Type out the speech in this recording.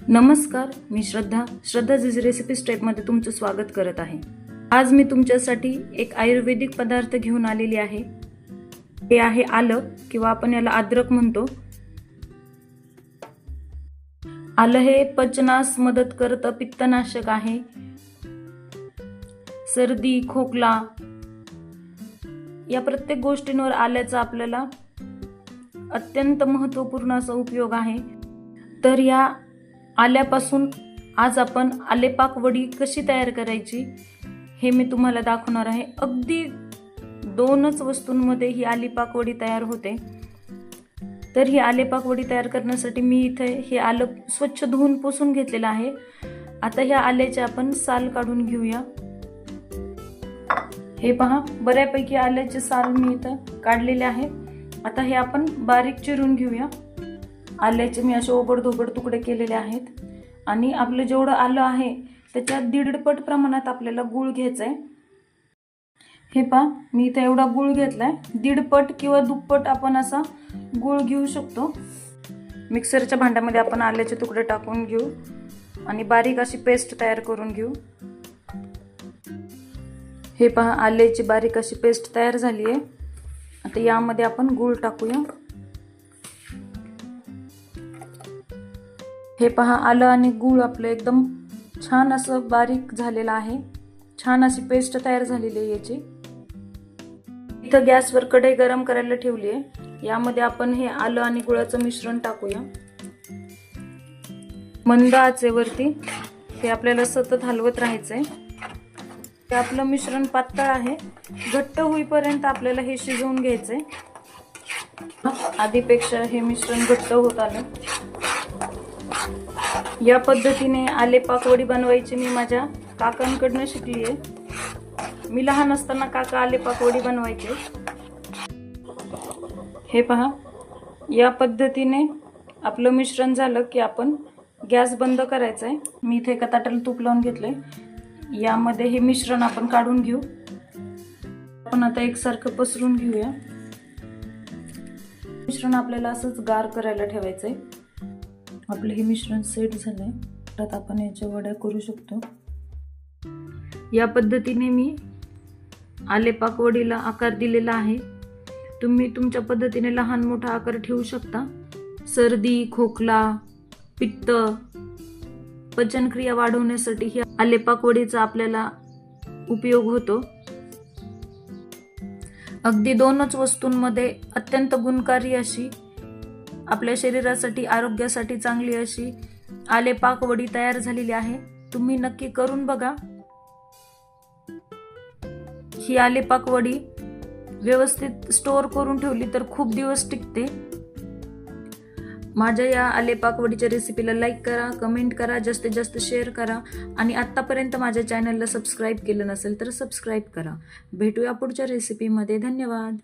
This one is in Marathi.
नमस्कार, मी श्रद्धा झीज रेसिपी स्टेपमध्ये तुमचं स्वागत करत आहे। आज मी तुमच्यासाठी एक आयुर्वेदिक पदार्थ घेऊन आलेली आहे। हे आहे आलं किंवा आपण याला अद्रक म्हणतो। आलं हे पचनास मदत करतं, पित्तनाशक आहे। सर्दी, खोकला या प्रत्येक गोष्टींवर आल्याचा आपल्याला अत्यंत महत्त्वपूर्ण असा उपयोग आहे। तर या आल्यापासून आज आपण आलेपाक वडी कशी तयार करायची हे मी तुम्हाला दाखवणार आहे। अगदी 2च वस्तूंमध्ये ही आलेपाक वडी तयार होते। तर ही आलेपाक वडी तयार करण्यासाठी मी इथे हे आलं स्वच्छ धुवून पुसून घेतलेलं आहे। आता ह्या आल्याचे आपण साल काढून घेऊया। हे पहा, बऱ्यापैकी आल्याचे साल मी इथे काढलेले आहे। आता हे आपण बारीक चिरून घेऊया। आल्याचे मी असे ओबडधोबड तुकडे केलेले आहेत आणि आपलं जेवढं आलं आहे त्याच्या 1.5 पट प्रमाणात आपल्याला गूळ घ्यायचा आहे। हे पहा, मी इथे एवढा गूळ घेतलाय। 1.5 पट किंवा दुप्पट आपण असा गूळ घेऊ शकतो। मिक्सरच्या भांड्यामध्ये आपण आल्याचे तुकडे टाकून घेऊ आणि बारीक अशी पेस्ट तयार करून घेऊ। हे पहा, आल्याची बारीक अशी पेस्ट तयार झाली आहे। आता यामध्ये आपण गूळ टाकूया। हे पहा, आलं आणि गूळ आपलं एकदम छान असं बारीक झालेलं आहे। छान अशी पेस्ट तयार झालेली आहे याची। इथं गॅसवर कढई गरम करायला ठेवली आहे। यामध्ये आपण हे आलं आणि गुळाचं मिश्रण टाकूया। मंद आचेवरती हे आपल्याला सतत हलवत राहायचंय। हे आपलं मिश्रण पातळ आहे, घट्ट होईपर्यंत आपल्याला हे शिजवून घ्यायचंय। आधीपेक्षा हे मिश्रण घट्ट होत आलं। या पद्धतीने आलेपाक वडी बनवायची मी माझ्या काकांकडून शिकली आहे। मी लहान असताना काका आलेपाक वडी बनवायचे। हे पहा, या पद्धतीने आपलं मिश्रण झालं की आपण गॅस बंद करायचा आहे। मी इथे एका ताटाला तूप लावून घेतलंय। यामध्ये हे मिश्रण आपण काढून घेऊ। आपण आता एकसारखं पसरून घेऊया। मिश्रण आपल्याला असंच गार करायला ठेवायचंय। आपलं हे मिश्रण सेट झालंय। तर आपण याच्या वड्या करू शकतो। या पद्धतीने मी आलेपाक वडीला आकार दिलेला आहे। तुम्ही तुमच्या पद्धतीने लहान मोठा आकार ठेवू शकता। सर्दी, खोकला, पित्त, पचनक्रिया वाढवण्यासाठी ही आलेपाक वडीचा आपल्याला उपयोग होतो। अगदी 2च वस्तूंमध्ये अत्यंत गुणकारी अशी, आपल्या शरीरासाठी आरोग्यासाठी चांगली अशी आलेपाक वडी तयार झालेली आहे। तुम्ही नक्की करून बघा। ही आलेपाक वडी व्यवस्थित स्टोअर करून ठेवली तर खूप दिवस टिकते। माझ्या या आलेपाक वडीच्या रेसिपीला लाईक करा, कमेंट करा, जास्तीत जास्त शेअर करा आणि आत्तापर्यंत माझ्या चॅनलला सबस्क्राईब केलं नसेल तर सबस्क्राईब करा। भेटूया पुढच्या रेसिपीमध्ये। धन्यवाद।